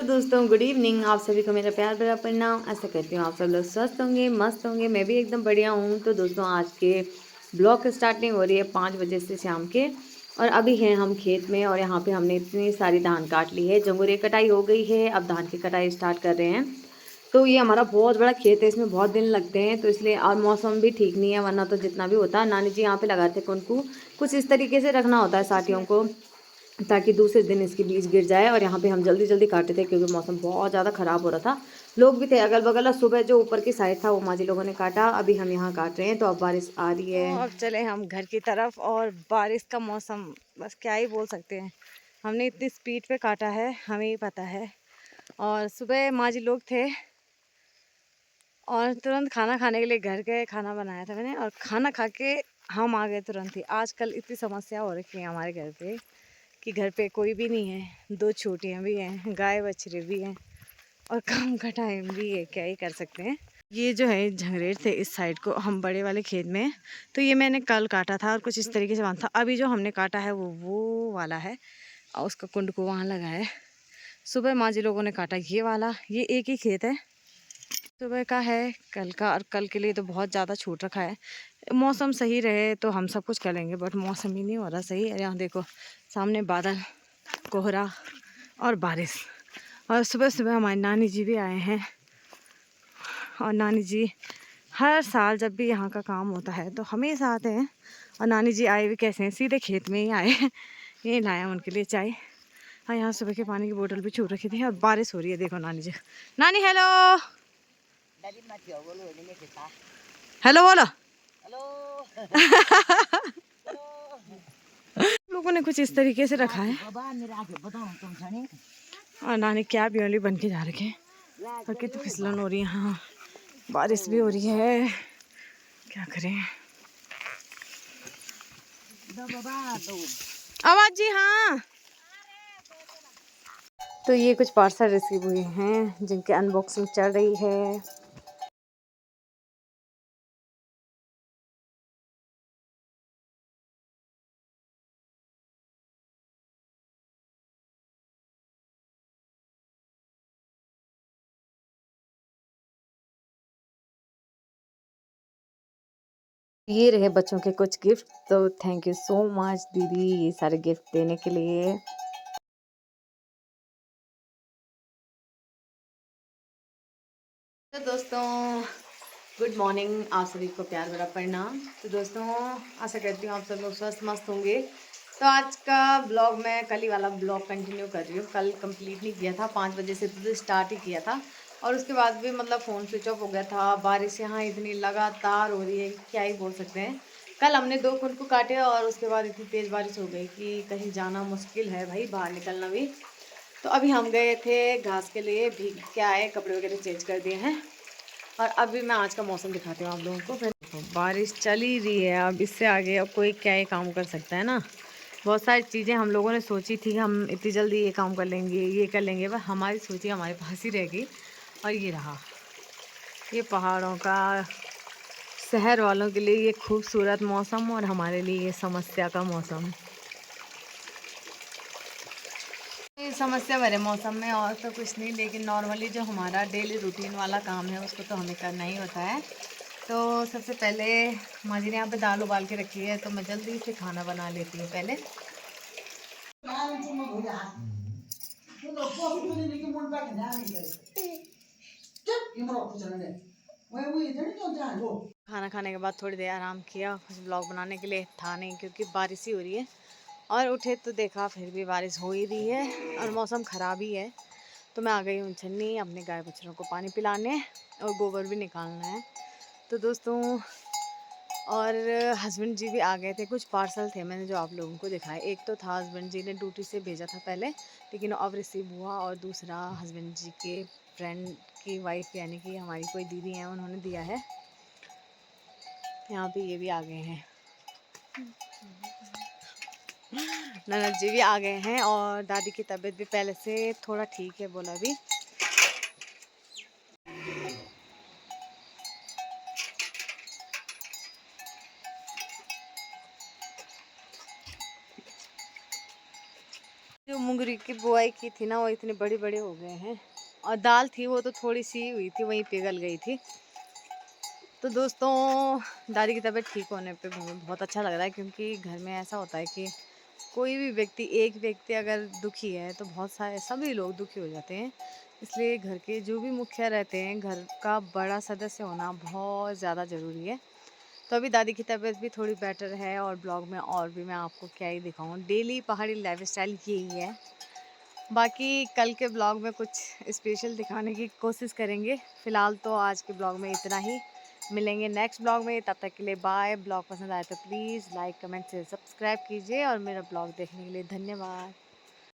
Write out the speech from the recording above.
तो दोस्तों good evening. आप सभी को मेरा प्यार भरा प्रणाम। ऐसा करती हूँ आप सब लोग स्वस्थ होंगे, मस्त होंगे। मैं भी एकदम बढ़िया हूँ। तो दोस्तों आज के ब्लॉग की स्टार्टिंग हो रही है 5 बजे से शाम के, और अभी हैं हम खेत में। और यहाँ पे हमने इतनी सारी धान काट ली है, जंगुरे कटाई हो गई है, अब धान की कटाई स्टार्ट कर रहे हैं। तो ये हमारा बहुत बड़ा खेत है, इसमें बहुत दिन लगते हैं, तो इसलिए और मौसम भी ठीक नहीं है, वरना तो जितना भी होता है नानी जी यहाँ पे लगाते हैं उनको कुछ इस तरीके से रखना होता है साथियों को, ताकि दूसरे दिन इसके बीज गिर जाए। और यहाँ पे हम जल्दी जल्दी काटे थे क्योंकि मौसम बहुत ज़्यादा ख़राब हो रहा था, लोग भी थे अगल बगल। और सुबह जो ऊपर की साइड था वो माँ जी लोगों ने काटा, अभी हम यहाँ काट रहे हैं। तो अब बारिश आ रही है, तो अब चले हम घर की तरफ। और बारिश का मौसम, बस क्या ही बोल सकते हैं। हमने इतनी स्पीड पे काटा है, हमें ही पता है। और सुबह माँ जी लोग थे और तुरंत खाना खाने के लिए घर गए, खाना बनाया था मैंने, और खाना खा के हम आ गए तुरंत ही। आजकल इतनी समस्या हो रखी है हमारे घर पे कि घर पे कोई भी नहीं है, 2 छोटियाँ भी हैं, गाय बछड़े भी हैं, और काम का टाइम भी है, क्या ही कर सकते हैं। ये जो है झंगरेर थे इस साइड को, हम बड़े वाले खेत में। तो ये मैंने कल काटा था और कुछ इस तरीके से बांधा था। अभी जो हमने काटा है वो वाला है, और उसका कुंड को वहाँ लगा है। सुबह माँ जी लोगों ने काटा ये वाला, ये एक ही खेत है, सुबह का है कल का। और कल के लिए तो बहुत ज़्यादा छूट रखा है। मौसम सही रहे तो हम सब कुछ कर लेंगे, बट मौसम ही नहीं हो रहा सही। यहाँ देखो सामने बादल, कोहरा और बारिश। और सुबह सुबह हमारी नानी जी भी आए हैं। और नानी जी हर साल जब भी यहाँ का काम होता है तो हमेशा आते हैं। और नानी जी आए भी कैसे हैं, सीधे खेत में ही आए। ये लाया उनके लिए चाय। हाँ, यहाँ सुबह के पानी की बोतल भी छूट रखी थी। और बारिश हो रही है, देखो नानी जी। नानी हेलो हेलो बोलो। लोगों ने कुछ इस तरीके से रखा है। और नानी क्या ब्योली बन के जा रखे हैं। और कितनी फिसलन हो रही है, हाँ बारिश भी हो रही है, क्या करें। आवाज जी, हाँ। तो ये कुछ पार्सल रिसीव हुए हैं जिनके अनबॉक्सिंग चल रही है। ये रहे बच्चों के कुछ गिफ्ट। तो थैंक यू सो मच दीदी ये सारे गिफ्ट देने के लिए। तो दोस्तों गुड मॉर्निंग, आप सभी को प्यार भरा प्रणाम। तो दोस्तों आशा करती हूँ आप सब लोग स्वस्थ मस्त होंगे। तो आज का ब्लॉग मैं कल ही वाला ब्लॉग कंटिन्यू कर रही हूँ। कल कंप्लीट नहीं किया था, 5 बजे से तो स्टार्ट ही किया था, और उसके बाद भी मतलब फ़ोन स्विच ऑफ हो गया था। बारिश यहाँ इतनी लगातार हो रही है, क्या ही बोल सकते हैं। कल हमने 2 खुद को काटे और उसके बाद इतनी तेज़ बारिश हो गई कि कहीं जाना मुश्किल है भाई, बाहर निकलना भी। तो अभी हम गए थे घास के लिए, भीग के आए, कपड़े वगैरह चेंज कर दिए हैं। और अभी मैं आज का मौसम दिखाती हूँ आप लोगों को। फिर तो बारिश चल ही रही है, अब इससे आगे अब कोई क्या ही काम कर सकता है ना। बहुत सारी चीज़ें हम लोगों ने सोची थी, हम इतनी जल्दी ये काम कर लेंगे, ये कर लेंगे, पर हमारी सोची हमारे पास ही रह गई। और ये रहा, ये पहाड़ों का शहर वालों के लिए ये खूबसूरत मौसम, और हमारे लिए ये समस्या का मौसम। ये समस्या भरे मौसम में और तो कुछ नहीं, लेकिन नॉर्मली जो हमारा डेली रूटीन वाला काम है उसको तो हमें करना ही होता है। तो सबसे पहले माँ जी ने यहाँ पे दाल उबाल के रखी है, तो मैं जल्दी से खाना बना लेती हूँ पहले। खाना खाने के बाद थोड़ी देर आराम किया, कुछ ब्लॉग बनाने के लिए था नहीं क्योंकि बारिश ही हो रही है। और उठे तो देखा फिर भी बारिश हो ही रही है और मौसम ख़राब ही है। तो मैं आ गई हूँ छन्नी अपने गाय बछड़ों को पानी पिलाने, और गोबर भी निकालना है। तो दोस्तों और हस्बैंड जी भी आ गए थे। कुछ पार्सल थे मैंने जो आप लोगों को दिखाए। एक तो था हस्बैंड जी ने ड्यूटी से भेजा था पहले, लेकिन अब रिसीव हुआ। और दूसरा हस्बैंड जी के फ्रेंड की वाइफ, यानी कि हमारी कोई दीदी हैं, उन्होंने दिया है। यहाँ पे ये भी आ गए हैं, ननद जी भी आ गए हैं। और दादी की तबीयत भी पहले से थोड़ा ठीक है, बोला भी। जो मूंग मूंगरी की बुआई की थी ना, वो इतने बड़े बड़े हो गए हैं। और दाल थी वो तो थोड़ी सी हुई थी, वहीं पिघल गई थी। तो दोस्तों दादी की तबीयत ठीक होने पे मुझे बहुत अच्छा लग रहा है, क्योंकि घर में ऐसा होता है कि कोई भी व्यक्ति, एक व्यक्ति अगर दुखी है तो बहुत सारे सभी लोग दुखी हो जाते हैं। इसलिए घर के जो भी मुखिया रहते हैं, घर का बड़ा सदस्य होना बहुत ज़्यादा ज़रूरी है। तो अभी दादी की तबीयत भी थोड़ी बेटर है, और ब्लॉग में और भी मैं आपको क्या ही दिखाऊं, डेली पहाड़ी लाइफस्टाइल यही है। बाकी कल के ब्लॉग में कुछ स्पेशल दिखाने की कोशिश करेंगे। फ़िलहाल तो आज के ब्लॉग में इतना ही। मिलेंगे नेक्स्ट ब्लॉग में, तब तक के लिए बाय। ब्लॉग पसंद आए तो प्लीज़ लाइक कमेंट से सब्सक्राइब कीजिए, और मेरा ब्लॉग देखने के लिए धन्यवाद।